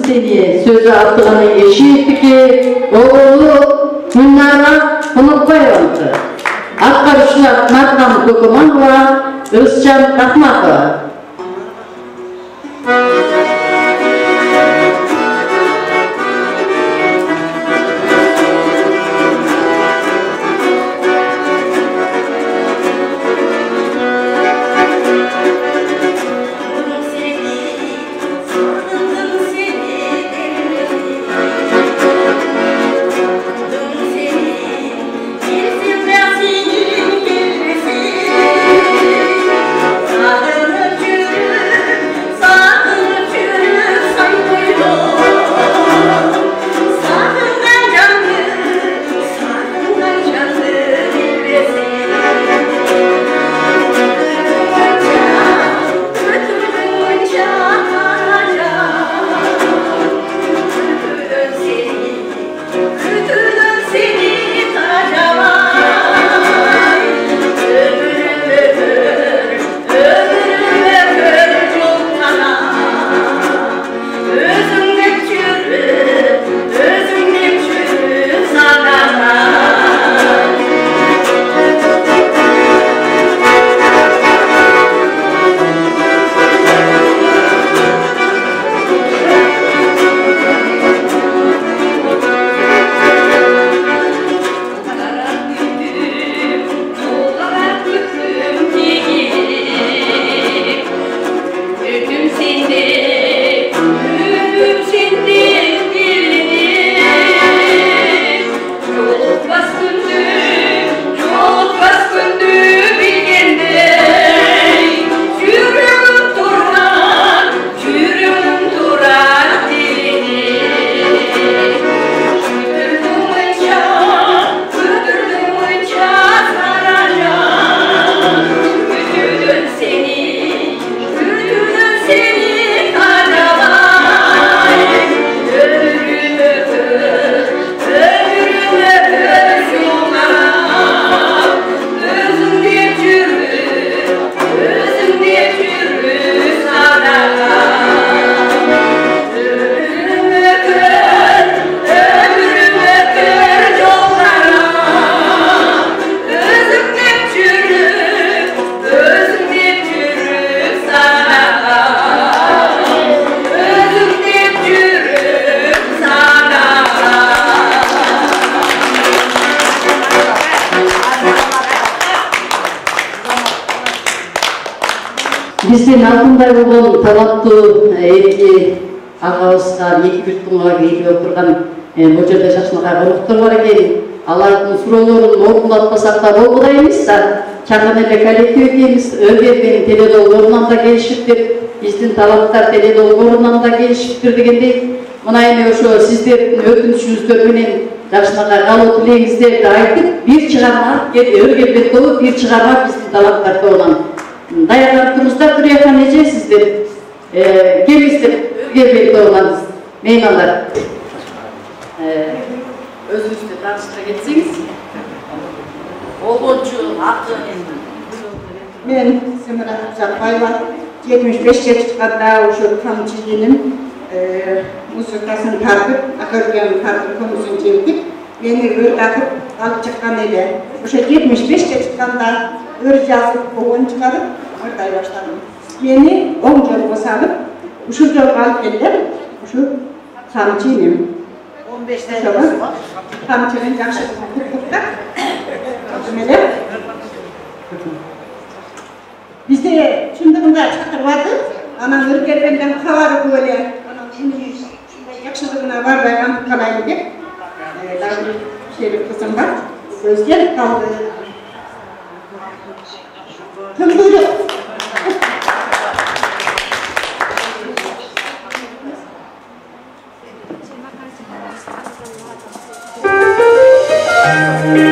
seni sözü attığını eşi ki oğlu Gülnara Konukbayev'dı. Atkarışlar Matram Dokumanova, Özcan Rahmatova. Bizden altınday olan talaptı erki ağabeyler, iki bir tunga gelip oturgan Mojoda Şaşmağa konuklar var eken, alardın suroolorun okulatmasak da okudayımız da, çakın ele kolektiv ekemiz, Öger'den teledolgorundan da gelişiptir, bizden talaptar teledolgorundan da gelişiptir degende, mına ene oşo sizlerin ötünüşünüzдөр menen Şaşmağa kaloo tileğinizlerdi aytıp, bir çıgarmak, Öger'den dolu bir çıgarmak bizden talaptarda olan. Dayanıklığımızda buraya nece sizler gelizdir, Öger'de olanız, meymanlar. Özünüzde tanıştıra geçseniz. Oğulcu, hakkı. Ben Semra Zapayva, 75 yaşında uşu kamçıyım. Musikasını tartıp, akordeonu tartıp, konusunu çevirdik. Beni ör takıp alıp çıkan ele. Uşu 75 yaşında ör yazıp, oğun çıkarıp, ortaya başladım. Beni 10 yıl bosalıp, uşu yol alıp geldim, uşu kamçıyım. 15'te yaşım var. Kamçının yakşı kuttukta. Öyle. Bizde şimdi bunda çakır vardı. Anam ırker benden kavarı böyle. Anam şimdi yakışıklığına var da kalaylı deyip. Daha bir şeylik kızım var. Gözler kaldı. Tüm buyruk. Thank you.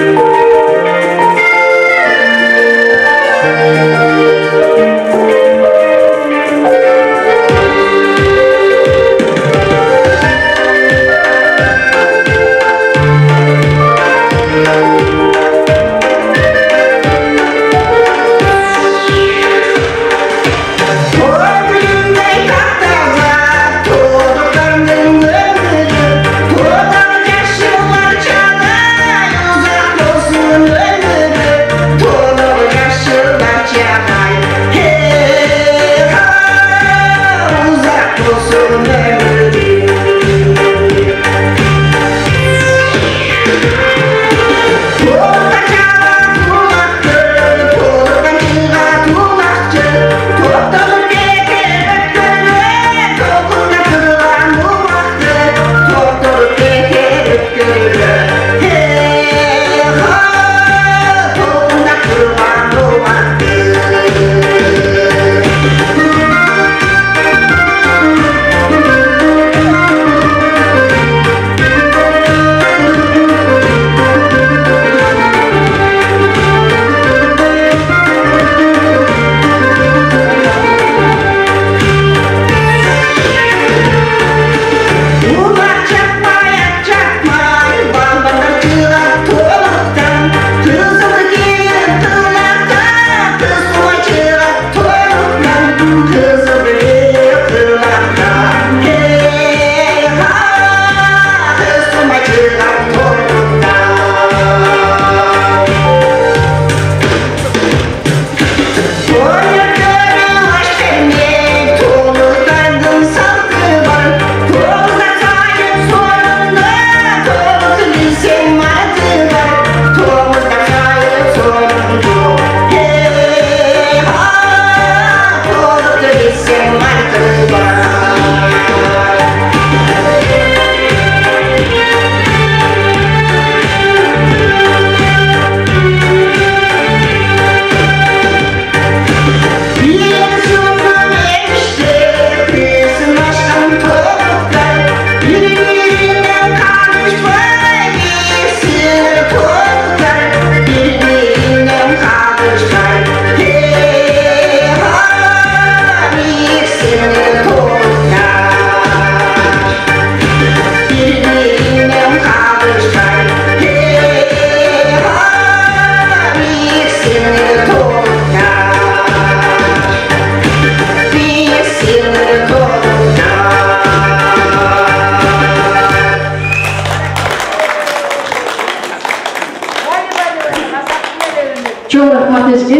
Чоң рахмат эшке.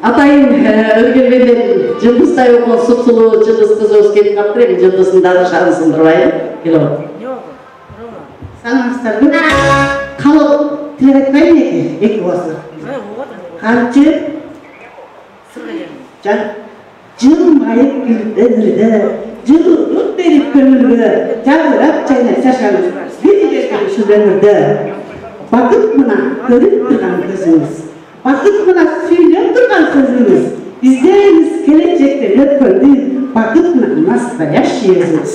Атайын өргенбенден жылдыздай оқон сұпсылы жылдыз қызыбыз кетіп қаптыр екен, жылдыздың дағы шағын сындырбайды. Кело. Саламатсыздар ма? Қалып тілек айтпайын екі осы. Қамчы жылмайып күлденірді, жылылық беріп көңілгі, жадырап жайнай шашамыз, бейдерген шүленірді. Бақыт мұна көріп тұрған көзіңіз, бақыт мұна сөйлеп тұрған сөзіңіз, біздеріңіз келешекте өткенді бақыт мұна настоящий өзіңіз.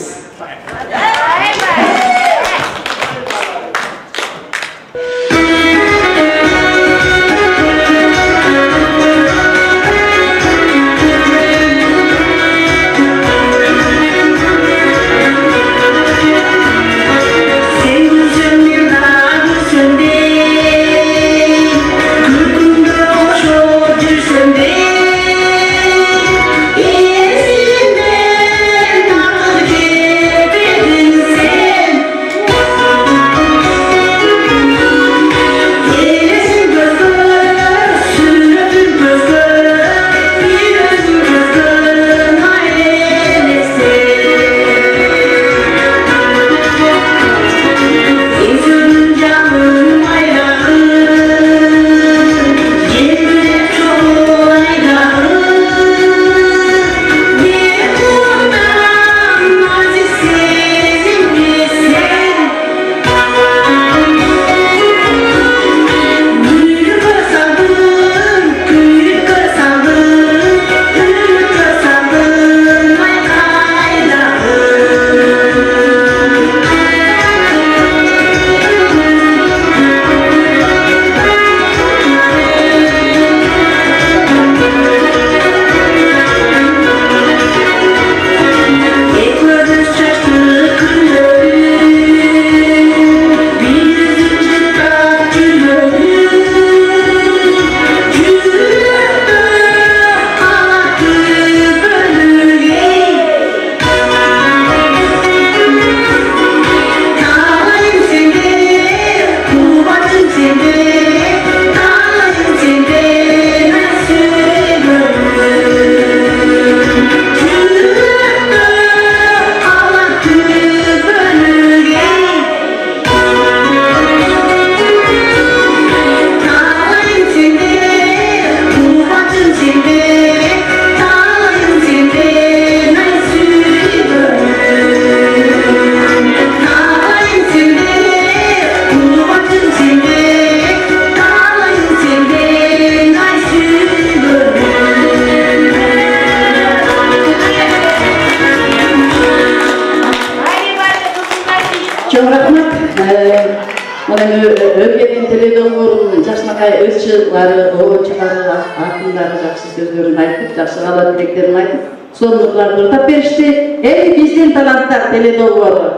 Ақындары жақсы сөздерін айтып, жақсы ғала тілектерін айтып, сондықтан ұртап берішті. Бізден таланттар теледолборы.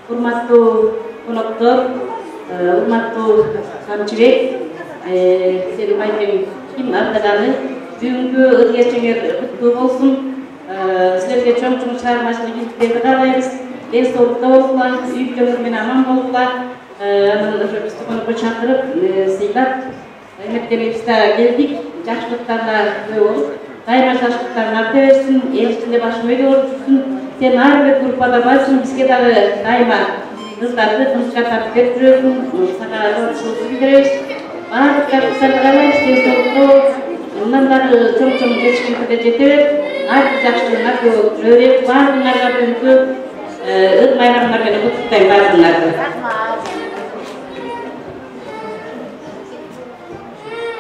Урматтуу қонақтар, урматтуу Қамчыбек, сенің айтың ким артаданы, бүгінгі ыргерчеңер құтты болсын. Сіздерге чоң шығармашылық еңбектерді қалаймыз. Денсаулықта болсылар, үй-жөніңізбен аман болсылар. Біз тұғыны шақырып, сыйлап, үміттенімізді келдік, жақшылықтарына көп, дайма жақшылықтарын арта берсін, ел ішінде башым өйде болып жүрсін, сен әрбір группада барсың, бізге дағы дайма қыздарды жұмысқа тартып беріп жүресің, саға жолшылықты білдіресіз, барлық жақсылықтарды қалаймыз, денсаулықта болып, ондан бары чоң жетістіктерге жете беріп, әрбір жақшылығына көп жүріп, барлығыңарға бүгінгі ыр майрамдармен құттықтаймын барлығыңарды.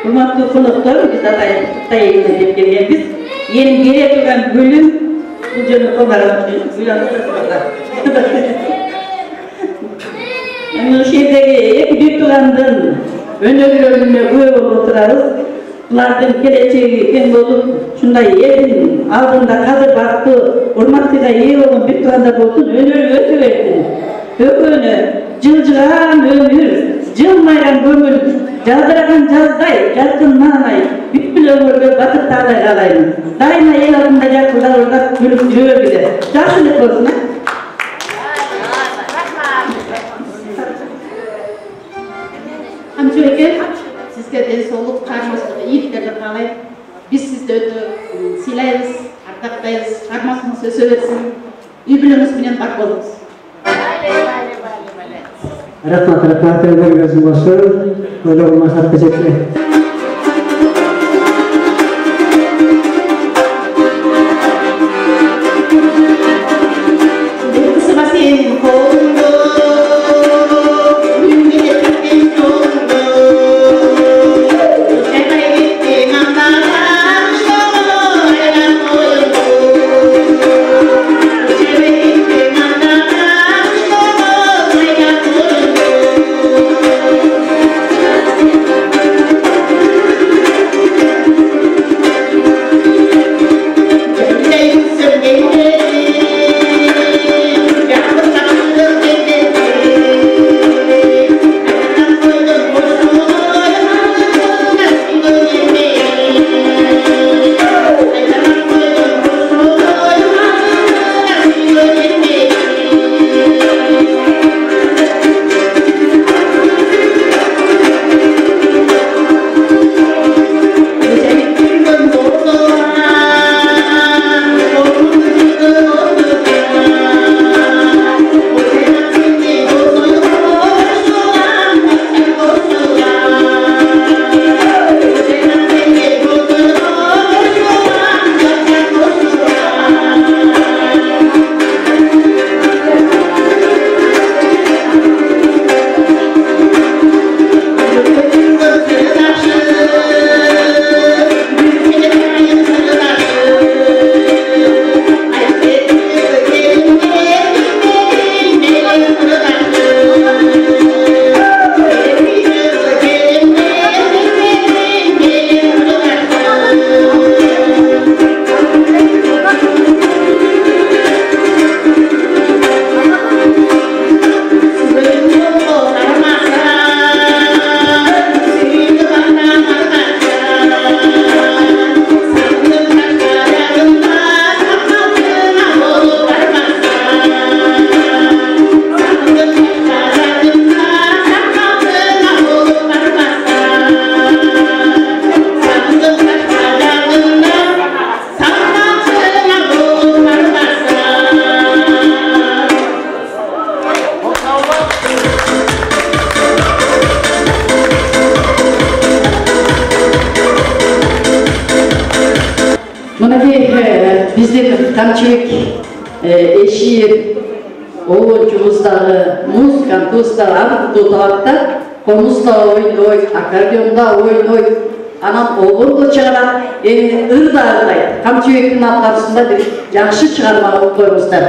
Hürmetli konuklar, biz Atay'ın edip geldiğimiz yeni geri yapılan bölüm bu canı olarak bu şehirdeki büyük tuğandın öneri bölümüne üye olup oturarız. Bunlardan geleceği ben olup şunday yerin aldığında hazır baktı hürmetli'de iyi olun büyük tuğanda olsun öneri ötü verdin. Ökönü cılcılan ömür, cılmayan ömür, Жаздыраған жаздай, жарқыннан ай, бүткіл өмірге батып тағдай қалаймын. Дайына ел алдында жақылдар ордақ күліп жүре біле. Жақсылық болсын, Қамчыбек, сізге денсаулық, қаржылық иеліктерді қалай. Біз сізді өте сыйлаймыз, ардақтаймыз, шығармашылығыңыз өсе берсін. Үй біліміңіз менен бар болыңыз. Рахмат, өзің болсын. Ойлауын мақсатқа жетті. Біздің Қамчыбек эши оочубуздагы музыкант достар артуу табакта комузда ойнойт, аккордеонда ойнойт, анан обордо чыгарат, эми ырда ырдайт. Камчыбектин аткарысында бир жакшы чыгарма окуп коюңуздар.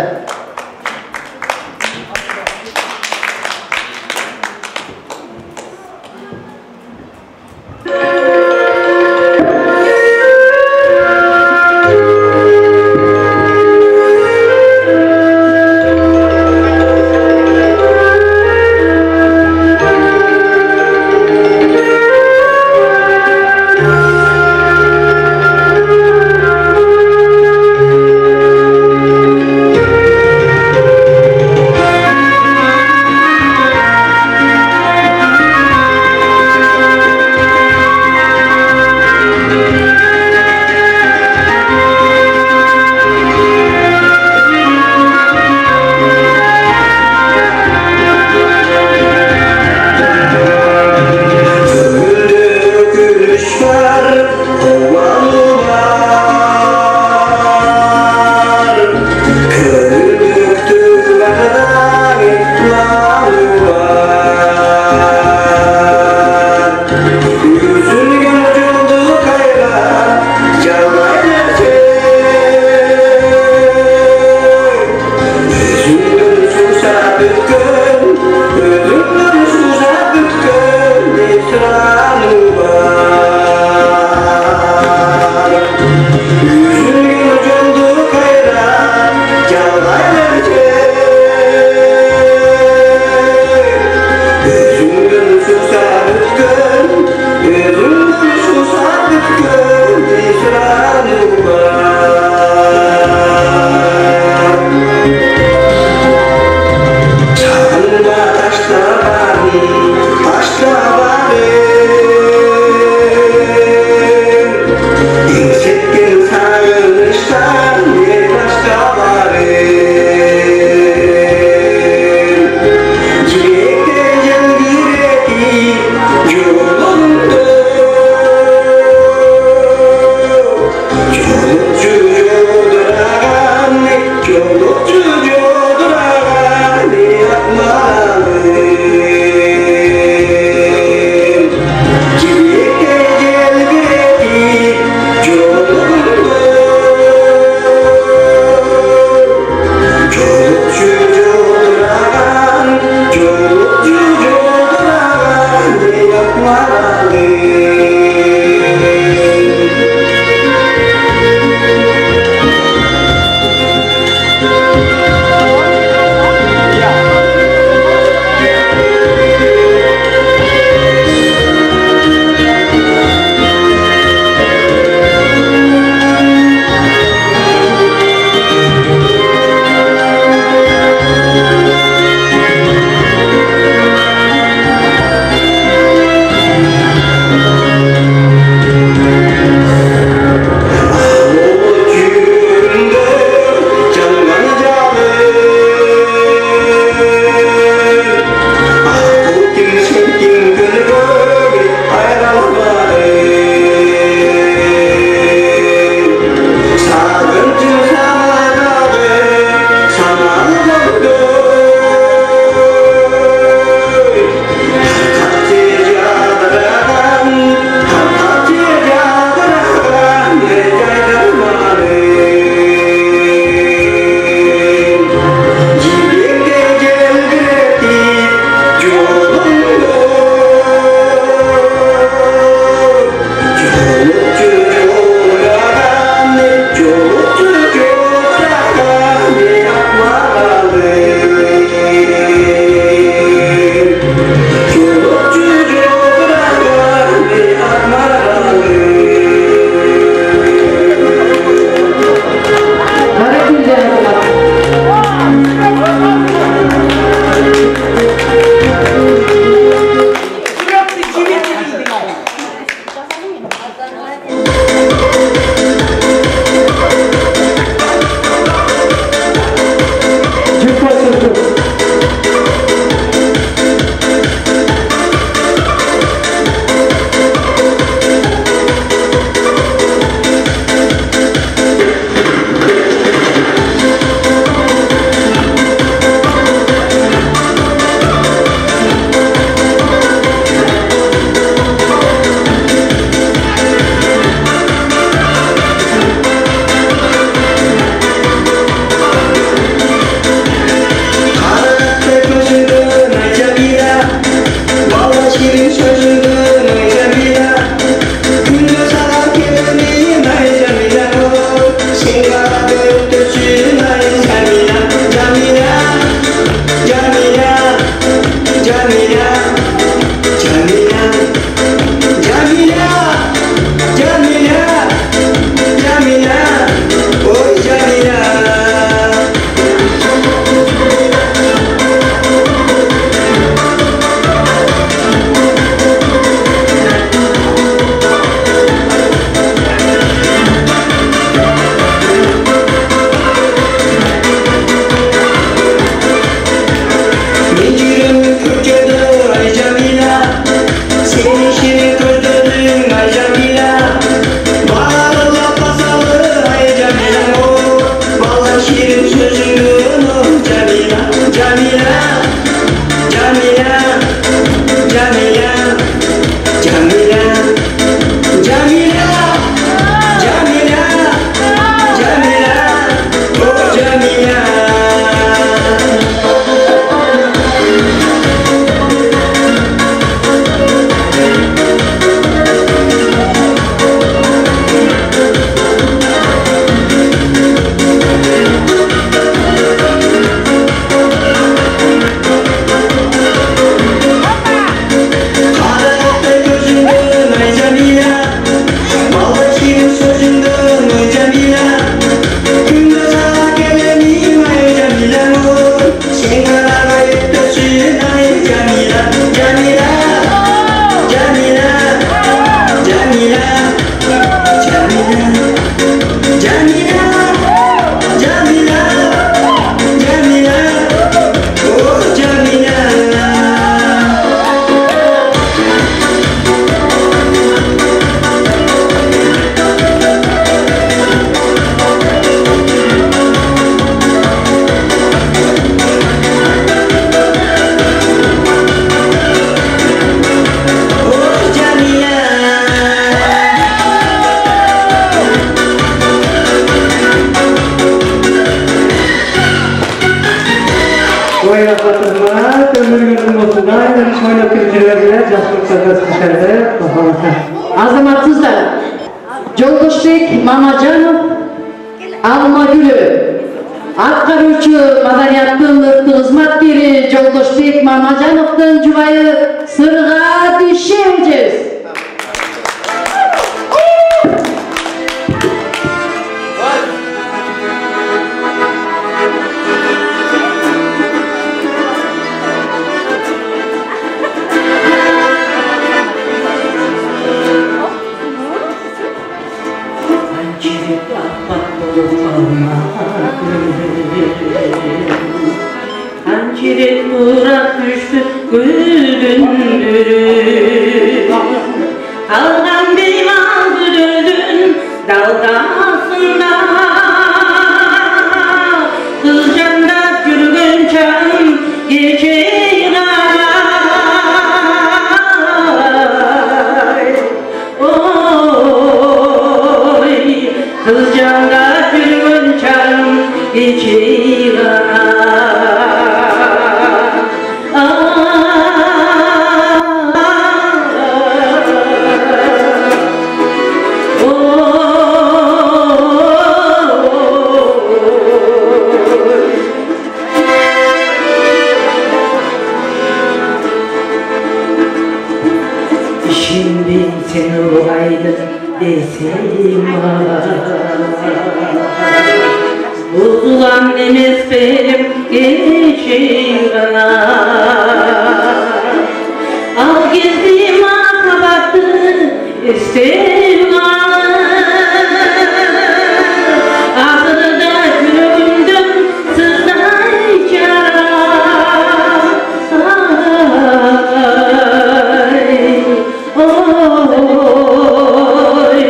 Azamatsızlar, Joldoshbek Mamajanov, Almagülü, atqaruchi madaniyattın xizmatkeri Joldoshbek Mamajanovdan jubayı sırğa düşeceğiz. Hançeri turak düştü güldündürü Aldan bir mal güdüldün dalgasında Kılcanda yürgün çağın geçeyin ay Oy Kılcanda yürgün çağın geçeyin ay Şimdi sen olaydı desem Uzulan deniz benim geçir Al gezdiğim akabatı isterim Ahırda gülümdüm sızlayca Oy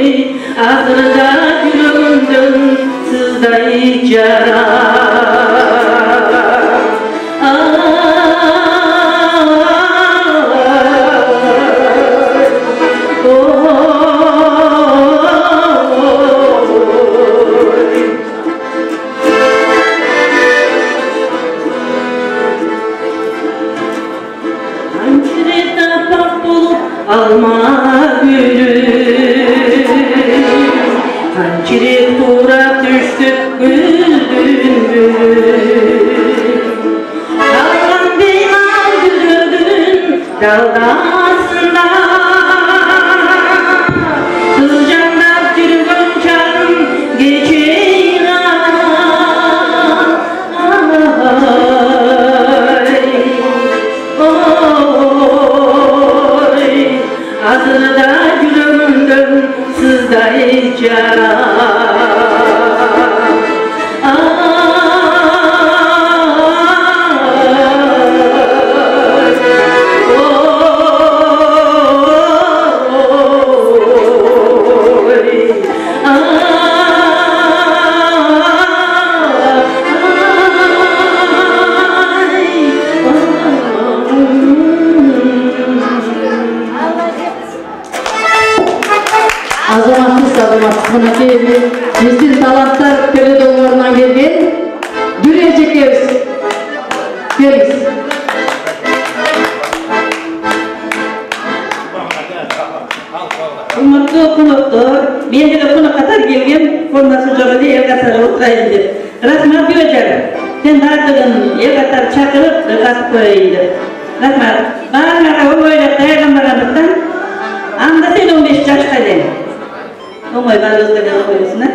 Ahırda gülümdüm sızlayca Alma gülü Hançeri turak düştü güldün Aldan bir mal güldün Dağdasında Kılcandap yürüdüm çağım geçeyim Azında gülümdüm sızdayca Bizden talantlar Peledonlarından gelgen Gülecek eviz. Geliniz. Umutlu konuktur. Ben de konu kadar gelgen forması joğunu el katara oturayım dep. Rahmat Gülecer. Sen bardığın el katar çakırıp kasıp koyayım dep. Rahmat. Bana olayla dayanamaramızdan anda sen 15 yaşta den. Olmay bana özgürlüğe koyuyorsun ha?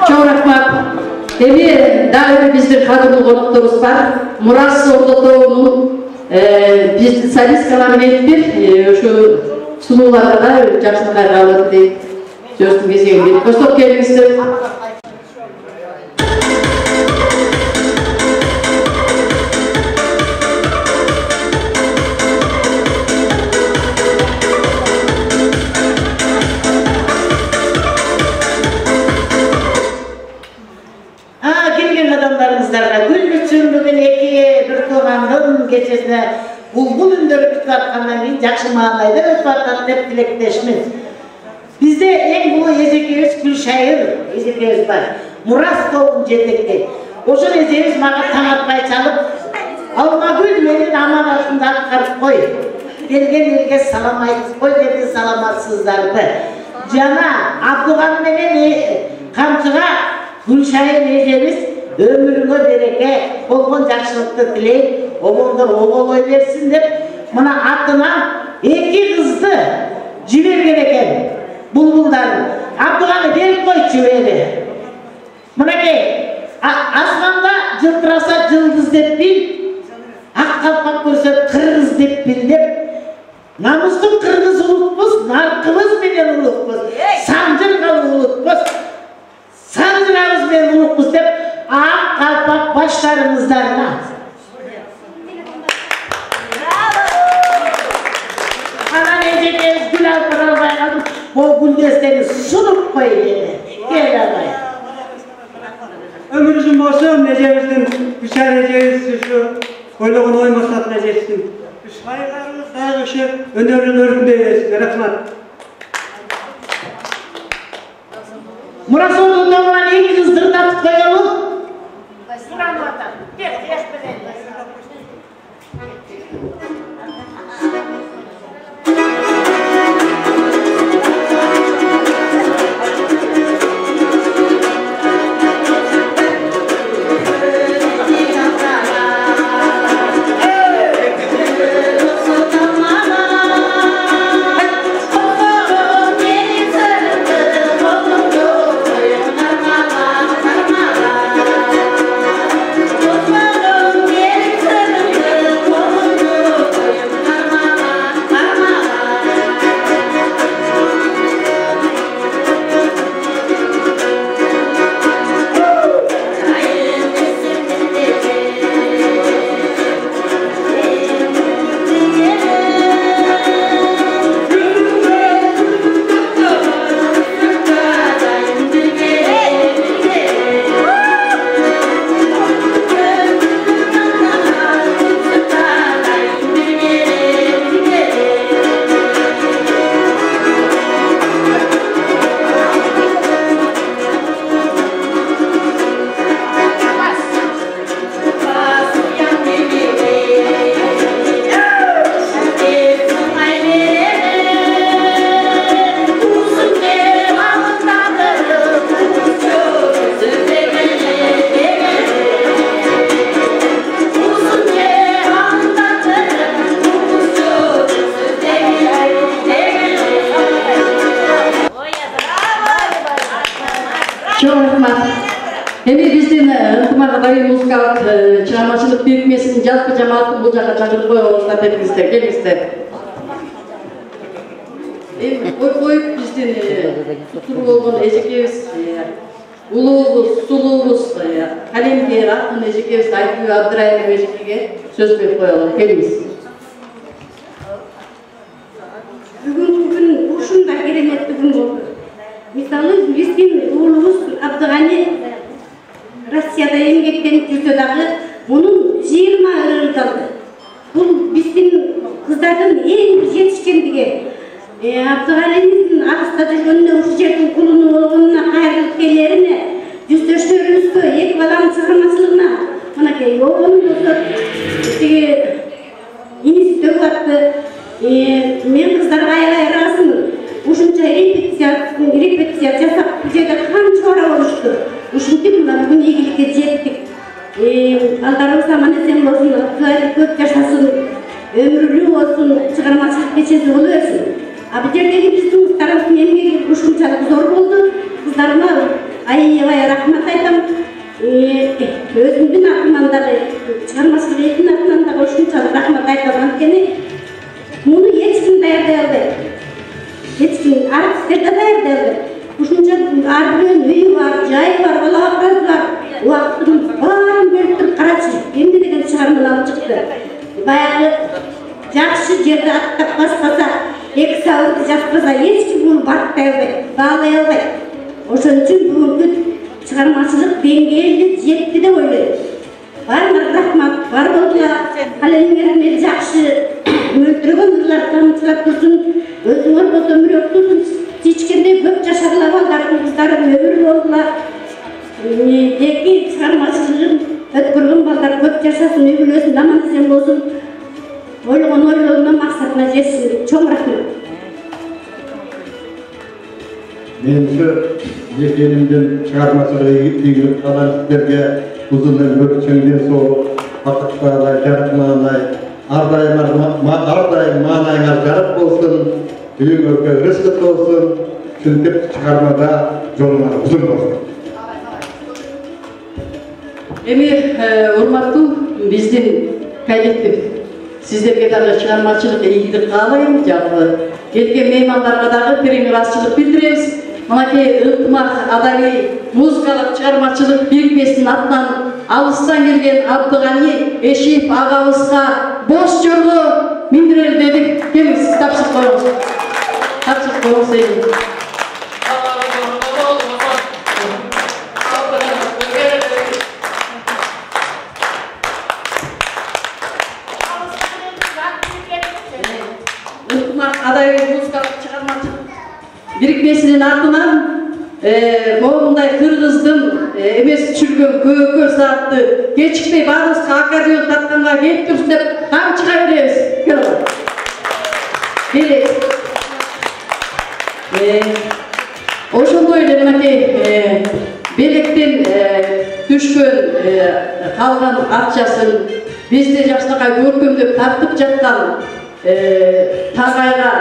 Çok rahmat. Evi daha bizden kadın konuklarımız var. Murat Ordoğlu'nun biz Salis Kalaminet'tir. Şu sunularda da Jackson Kayralı deyip Sözdün кезегін көстіп келіңіздер. Келген адамдарыңыздарға гүл бүгін екіге бір туғандың кешесіне бұлбұл үндер күтіп жатқаннан кейін жақсы мағынайда өтіп жатады деп тілектешмін. Бізде ең бұл езекебіз Гүлшайыр езекебіз бар. Мұрас тобын жетекте. Ошол езекебіз маған таң атпай чалып, Алмагүл менің аманатымды атқарып қой. Келген елге салам айтып қой деді саламатсыздарды. Жана Абдуған менен Камчыға Гүлшайыр езекебіз өміріңе береке, болған жақсылықты тілейіп, обондыр оғылой берсін деп, мына атынан екі қызды жіберген екен. Бұлбұлдарын. Абдуғаны беріп қойшы бері. Мынакей, асманда жылтыраса жылдыз деп бил, ақ қалпақ көрсе қырғыз деп бил деп, намыстың қырғыз ұлықпыз, нарқымыз менен ұлықпыз, санжырғалы ұлықпыз, санжырағыз менен ұлықпыз деп, ақ қалпақ баштарыңыздарына. Ана ежекеңіз гүл алып албай қалып, ол гүлдестені сұнып қой деді. Кел албай. Ömür uzun olsun, necemizden güzel necemiz şu oyluğun oymasatına geçsin. Saygılarımız daha dışı önerin öründeyiz. Rahmat. Murat oldu doğulan en kızdırdatıp koyalım. Sıram vatan. Gel, yaşmadayım. Эми биздин ынтымак дайын музыкалык чыгармачылык бирикмесинин жалпы жамаатын бул жака чакырып коебуздар дедиңиздер, келиңиздер. Эми коюп биздин тутур болгон эжекебиз, улуубуз, сулуубуз, калемгер акын эжекебиз Айгүл Абдырайымова эжекеге сөз берип коелу. Келиңиз. Бүгүнкү күн ушундай кереметтүү күн болду. Мисалы биздин уулубуз Абдыганы Россияда эмгектенип жүрсө дагы мунун 20 ыры калды. Бул биздин кыздардын эң жетишкендиги. Абдыганыбыздын агыста жүргөнүнө ушул жердин кулуну болгонуна кайрылып келерине, жүздөштөрүбүзгө, эки баланын чыгармачылыгына, мынакей обонун болсо, тиги иниси төгүп атты. Мен кыздарга аябай ыраазымын. Ушунча репетиция жасап, бул жерде канча ара болушту. Ушинтип мына бүгүн ийгиликке жеттик. Алдарыбыз аман эсен болсун, көп жашасын, өмүрлүү болсун, чыгармачылык кечеси боло берсин. Бул жердеги биздин кыздарыбыздын эмгеги ушунчалык зор болду. Кыздарыма аябай рахмат айтам. Өзүмдүн атыман дагы, чыгармачылык элдин атынан дагы ушунчалык рахмат айтам. Анткени муну эч ким даярдай албайт. Эч ким артисттер да даярдай албайт. ушунча ар бирөөнүн үйү бар, жайы бар, балабыз бар. Убактын баарын берип туруп карачы. Эмне деген чыгарманы алып чыкты. Баягы жакшы жерде аттап баспаса, 2 сабырды жазбаса, эч ким муну барктай албайт, баалай албайт. Ошон үчүн бүгүнкү чыгармачылык деңгээлде жетти деп ойлойм. Баарыңарга рахмат, бар болсо калемиңерди жакшы мөлтүрөгөн ырлар тамчылап турсун, өзүңөр болсо мүрөк турсун, кичкендей көп жашарлар балдардын кыздары өмүр болгула. Деки чыгармачылыгын өткөргөн балдар көп жашасын, үй бүлөсүн аман-эсен болсун. Ойлогон ойлоруна максатына жетсин. Чоң рахмат. Менимче жекенимден чыгармачылыгы ийгилик калган uzun ömür çengden soğuk, vakıtlarla, yaratmanay, ardayım manayına garip olsun, büyük ülke rızkıt olsun, çünkü çıkarmada yollar uzun olsun. Эми урматтуу биздин коллектив сиздерге дагы чыгармачылык ийгилик каалайм, жалпы келген меймандарга дагы терең билдиребиз. Мынакей ынтымак адабий музыкалык чыгармачылык бирикмесинин атынан алыстан келген Абдыгани Эшиев агабызга бош жорго миндирели дедик. Келиңиз, тапшырып коюңуз. Тапшырып коюңуз дейм. Ынтымак адабий музыкалык чыгармачылык бирикмесинин атынан моундай кыргыздын эмес чүргөн көкө саатты кечикпей баарыбызга аккордеон тартканга келип турсун деп камчыга беребиз. Келебиз. Ошондой эле мынакей белектен түшкөн калган акчасын бизде жакшынакай көркөмдөп тартып жаткан Тагайга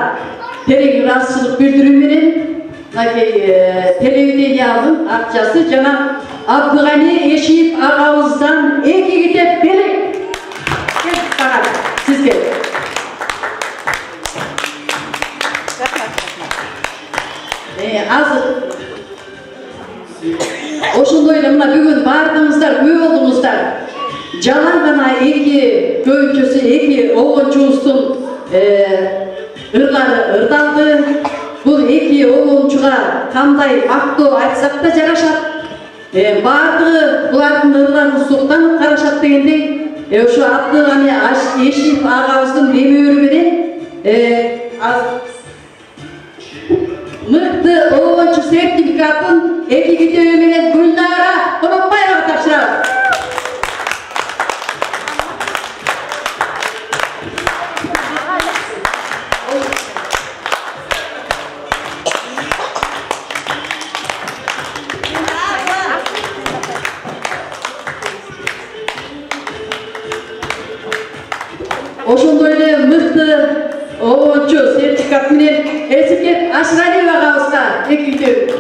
терең ыраазычылык билдирүү менен телевидениянын акчасы жана Абдыгани Эшиев агабыздан 2 китеп белек сизге. Азыр ошондой эле мына бүгүн бардыңыздар, күбө болдуңуздар. Жалаң гана 2 көйүнчөсү, 2 огончубуздун ырлары ырдалды. Бул 2 огончуга кандай мактоо айтсак да жарашат. Бардыгы булардын ырларын суктанып карашат дегендей, ошо Абдыгани Эшиев агабыздын эмөөрү менен мыкты огончу сертификатын 2 китеби менен Гүлнара Конокбаевага тапшырабыз. Ошондой эле мыкты огончу сертификат менен Эсикет Ашыралиева агабызга 2 китеп.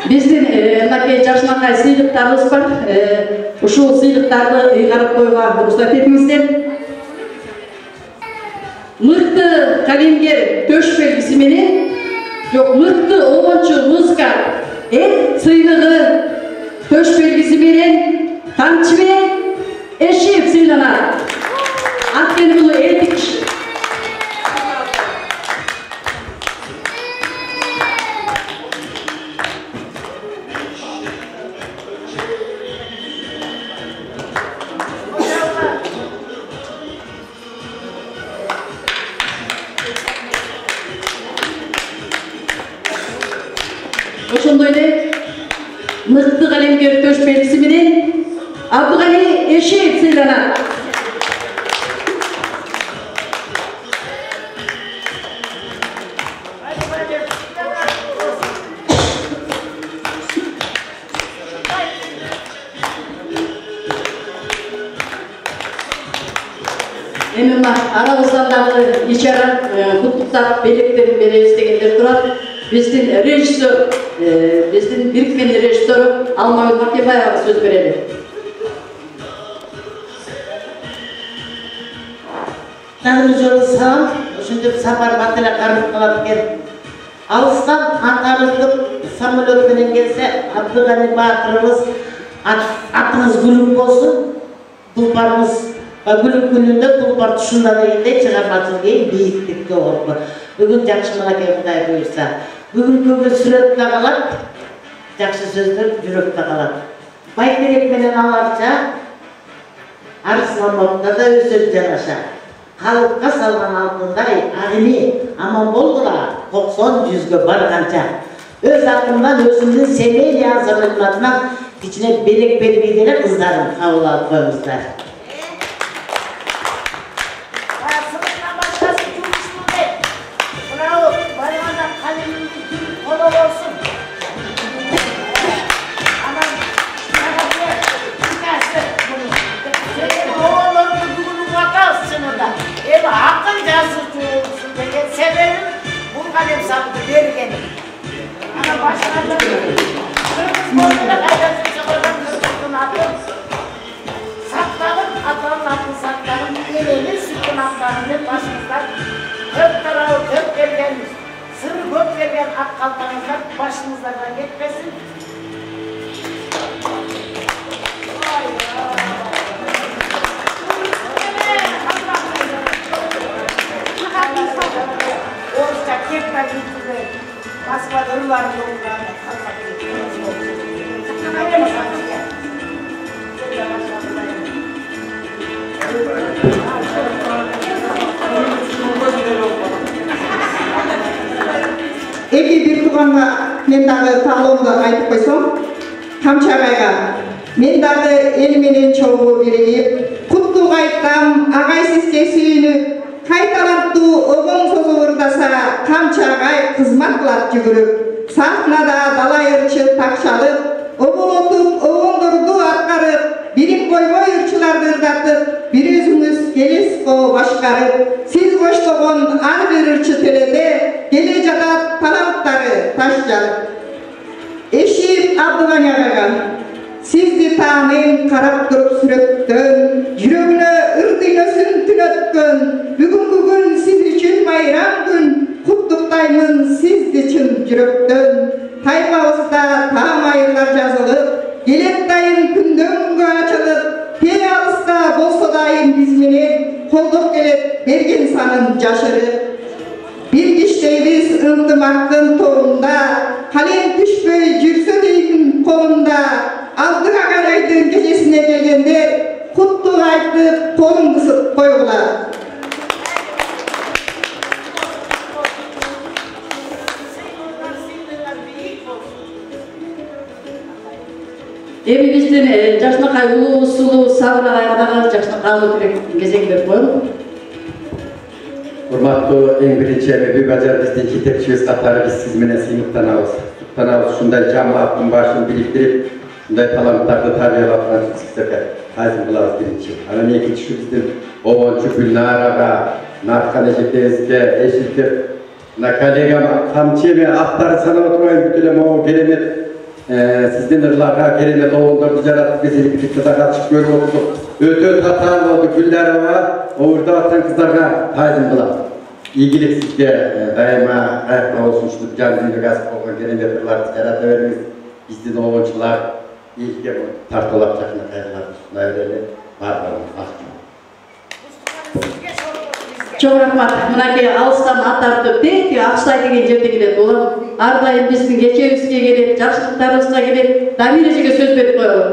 Биздин мынакей жакшынакай сыйлыктарыбыз бар. Ушул сыйлыктарды ыйгарып коюуга уруксат этиңиздер. Мыкты калемгер төш белгиси менен, жок, мыкты огончу музыка сыйлыгы төш белгиси менен Тамчыбек Эшиев сыйланат. Анткени бул элдик иш. Ошондой эле мыкты калемгер төш белгиси менен Абдыгани Эшиев сыйланат. Эми мына арабыздан дагы ичара куттуктап белектерин беребиз дегендер турат. Биздин режиссер, биздин бириккен режиссеру Алмагүл Макебаева сөз береді. Таңғы жолы сам, ошондой сапар батыра карып калат экен. Алыстан аңгарылып самолет менен келсе, Абдыганы Батырыбыз атыңыз гүлүк болсун, тулпарыңыз гүлүк күнүндө тулпар тушунда дегендей чыгармачылык эң бийиктикке болду. Бүгүн жакшы мынакей Кудай буйрса. Бүгүнкүгө сүрөттө калат, жакшы сөздөр жүрөктө калат. Байтерек менен аларча Арысланбапта да өсөт жанаша. Халыкка салган алтындай агыми аман болдула 90-100гө барганча. Өз атымдан өзүмдүн Семей азаматынан кичине белек бербей деле кыздарым кабыл алып коюңуздар. Akıl yazıcı olsun diye severim, bu kalem saptı vergenim. Ama başına da kırmızı boynuna kaydasın çıkardan kırmızın atın. Saklarım, atanın atın saklarım, elini sütün atlarını başınızdan kök tarafı kök vergen, sırrı kök vergen ak kalkanızdan başınızdan geçmesin. Orada kekler yutulu, basmaları var yollarda, kalmak gerekiyor. Öyle mi sanki? Eki bir tuğanla men dağı tağlığımda aytıp koysam, Kamçagayga, men dağı elmenen çoğu bireyip, kutlu gayttam, agaysiz kesiyini, kaytalanttı oğun sozu urdasa Kamçagay kızmat kılat жүгүрүп, sahnada dalay ırçı takşalıp, oğun otup, oğun durdu atkarıp, birim koymay ırçılardı ırdatıp, bir özünüz geles ko başkarıp, siz koştuğun ar bir ırçı telede, gele jadat talamtları taşcalıp. Eşim Abduganyagaga, sizdi tağmen karap durup süröttön, yüreğine ırdıynosun tünötkön, bugünkü gün siz için bayram gün, kutluktaymın siz için yürektön. Taymağızda tağım ayırlar yazılıp, gelek dayın kündön günge açılıp, pey alısta bolsa dayın bizmeni, kolduk gelip bergen sanın caşırıp. Bir kişiyiz ındımaktın toğunda, kalem düşpöy жүрсө deyim kolunda, aldık agaraydın gecesine gelgenler, kutlu aytıp kolun kısıp koyular. Эми биздин жакшынакай улуу сулуу Сабырагайга дагы жакшынакай алуу керек кезең берип коелу. Урматтуу эң биринчи Бүк Ажар биздин жетекчибиз катары биз сиз менен сыймыктанабыз. Ушундай жамааттын башын бириктирип, ушундай таланттарды тарбиялап сизге кайсын кылабыз биринчи. Анан экинчи биздин обончу Гүлнарага, Нарткан эжекебизге, эшилтип, мына коллегама камчеме аттары санап отурбайм, бүт эле могу керемет сиздин ырларга керемет обондорду жаратып биз эле да катышып көрүп отурдук. Өтө татаал болду Гүлнарага, оордоп аткан кыздарга кайсын кылам. İyilik sizge daima ayakta olsun, şu canlılık asıp olan keremет ырларды жарата бериңиz. Биздин обончулар ийгиге тартуулап жакына кайрылат ушундай эле бардыгын акчу. Çok rahmat. Mınakey alыстан аттарды тек Аксай деген жерде келет. Олар ар дайым биздин кечебизге келет, жакшылыктарыбызга келет. Дамир эжеге сөз берип коелу.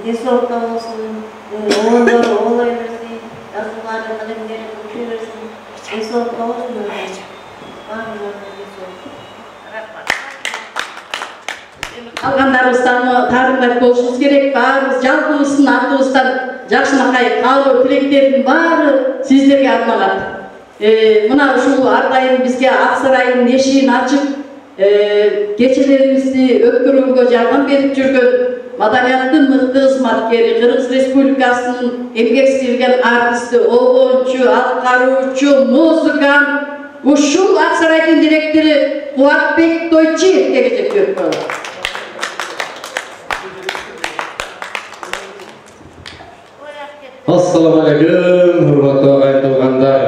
Денсаулықта болсын, оңдар олай берсін, жазылары қалемдері көше берсін, денсаулықта болсын, Алгандарыбыздан таарымдап болушубуз керек. Баарыбыз жалпыбыздын атыбыздан жакшынакай каалоо тилектердин баары сиздерге арналат. Мына ушул ар дайым бизге Ак сарайдын эшигин ачып, Geçelerimizni ötkürүүгө жардам берип жүргөн маданияттын мыкты кызматкери, Кыргыз Республикасынын эмгек сиңирген артисти, обончу, аткаруучу, музыкант, ушул Ак Сарайдын директору Кубатбек Тойчиевге кезек берип коелу. Assalamu alaikum, hurmatly agay tug'anlar.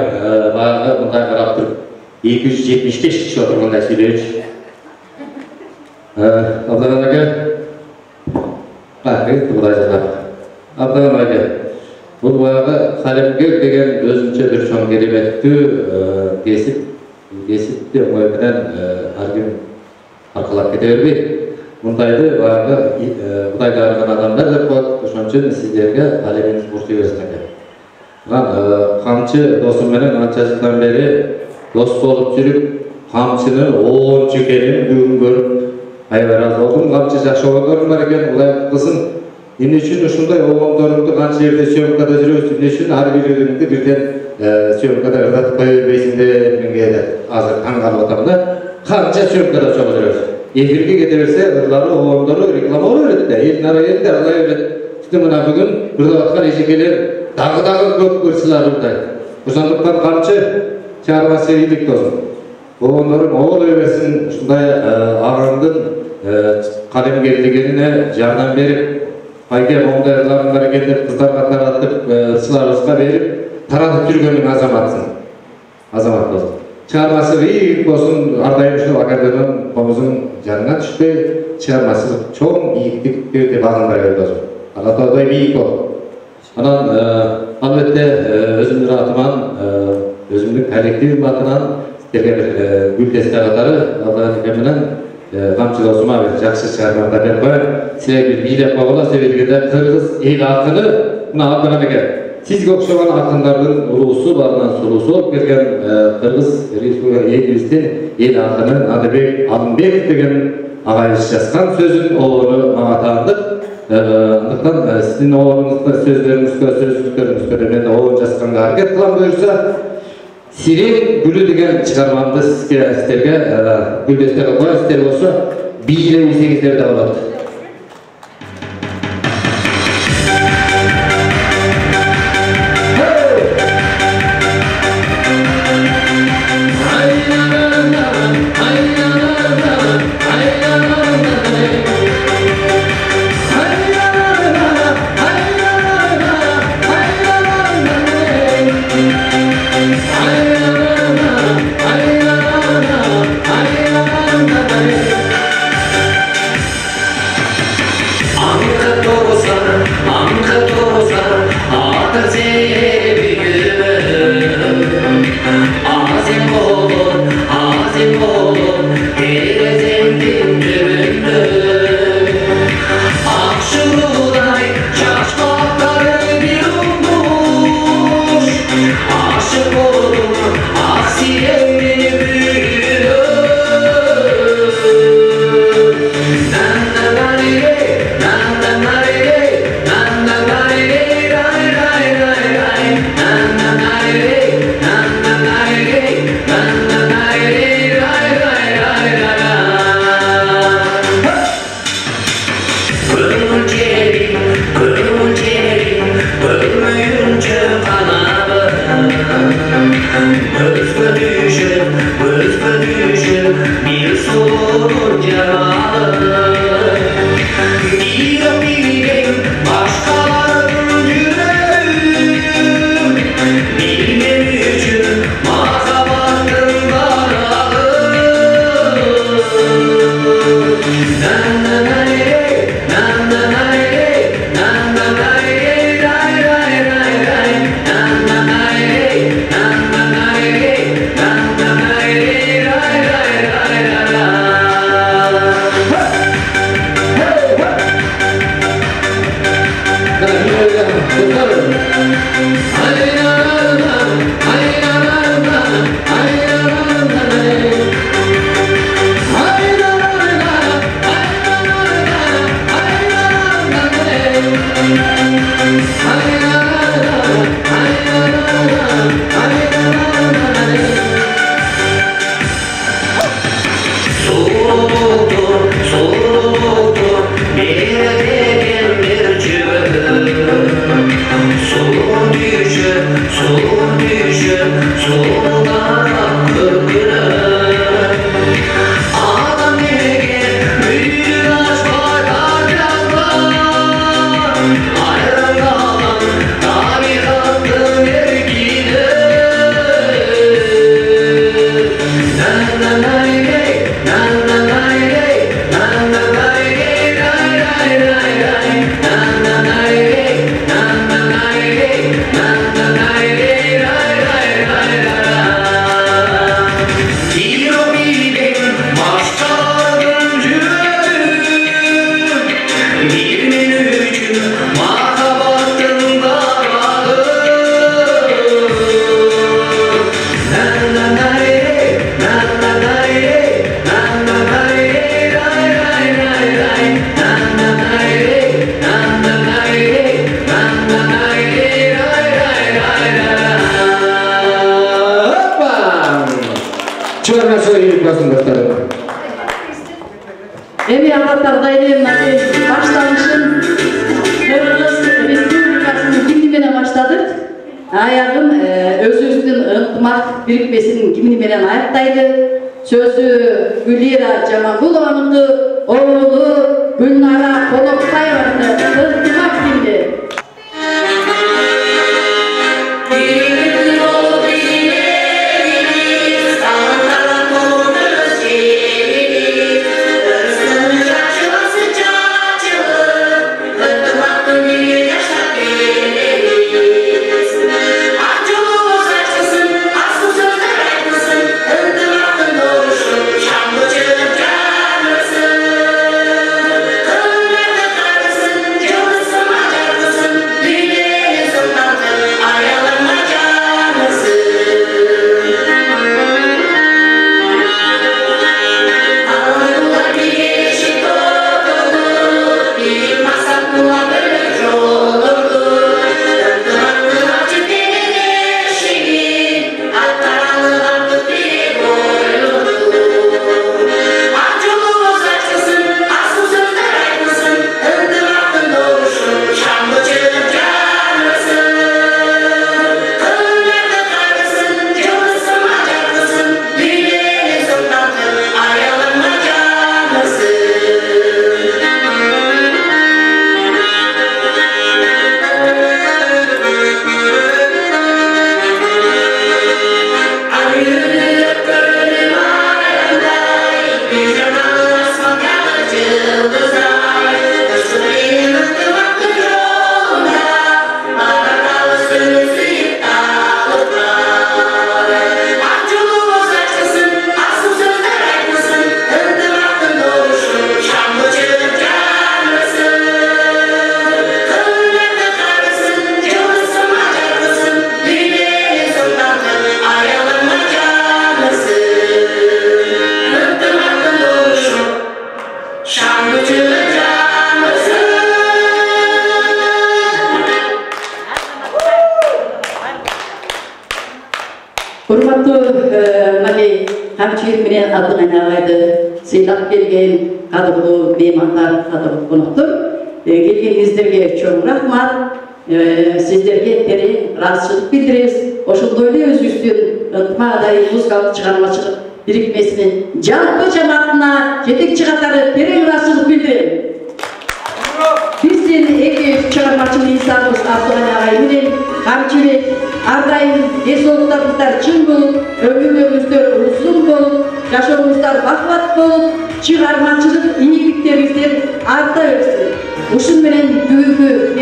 Bag'ı bunday qarab turib 275 kishi o'tirganda сөйлөйчү. Abdurrahman aka. Rahmet, Xudoy janab. Abdurrahman aka. Bu bag'ı qalamgir degan o'zimcha bir cho'ng kelimetni kesipti o'y bilan har kun arqalab ketavermaydi. Bundaydı bag'ı Xudoyga arg'an odamlar deb qo'yib, o'shaning uchun sizlarga qalamingiz burchi bersin aka. Ben qamchi do'stim bilan ancha yildan beri do'st bo'lib yurib, qamchini 10-chi kelin bugun ko'rib ayvaraz oldum. Qamchi yaxshi o'g'illarim bor ekan, ular qizim. Nima uchun shunday o'g'illarimni qancha yerda syomkada жүрөсүң, nima uchun har bir o'zingni birden syomkada irdatib qo'yavermaysiz deb menga hozir taң qalib o'taman. Qancha syomkada жүрөсүң. Efirge getirse ırları, oğulları reklama öğretti de. El narayeli de Allah öğretti. İşte buna bugün burada batkan eşekeler dağı köp kırsılar buradaydı. Uzandıktan kamçı çağırması iyilik olsun. Oğulların oğul översin şunday ağırındın kalemgerliğine yardım verip Ayger oğullarına gelip kızlar katlar atıp ısılarızga verip taratıp yürgönün azamat olsun. Çağırması iyi olsun, ardayım şu akademinin komuzun canına düştü. Çağırması çok iyilik bir bağımlar geldi olsun. Allah da iyi ol. Anan elbette özümün atıman, özümün kolektivim atınan sizlerge bir gül desteği atarı Allah'ın hükümünden kamçı dostuma bir jakşı çağırmanda ben koyayım. Size bir bilek bağla, sevilgede Kırgız el hakkını buna hakkına bekler. Sizge okşagan akınların ulusu barından sulusu olup gelgen Kırgız Reis'tin el akının Adibek Alınbek degen ağayış yazgan sözün oğlu mağa tanıdık. Andıktan sizin oğlunuzda sözlerinizde ben de oğlun yazganға hareket kılan buyursa Siren Gülü degen çıkarmamda sizlerge gül desteğe koyan sizler olsa biyle bilsengizler de oladı. аягын өзүбүздүн ынтымак бирикмесинин гимни менен аяктайды. Сөзү Гүлира Жамангулованыкы, оğlu Gülnara Konokбаеванын ынтымак гимни. Mani hamçıyır menen Abdülhani ağaydı sıylap gelgen kadırlı mehmanlar kadırlı konuktur. Gelgenizlerge çok rahmat. Sizlerge terin rahatsızlık bildiririz. Oşundoylu özüstün ıntımağday muzikalı çıkarmacılık birikmesinin canlı cemaatına yetek çıkartarı terin rahatsızlık bildirin. Bizden eki çıkarmacılık insanımız Abdülhani ağay menen hamçıyır ardayım esnaflarımızlar çın bolup, ömürlerimizler uzun bolup, yaşamımızlar bakvat bolup, çıkarmacılık iyiliklerimizden arta versin. Uşun menen büyükü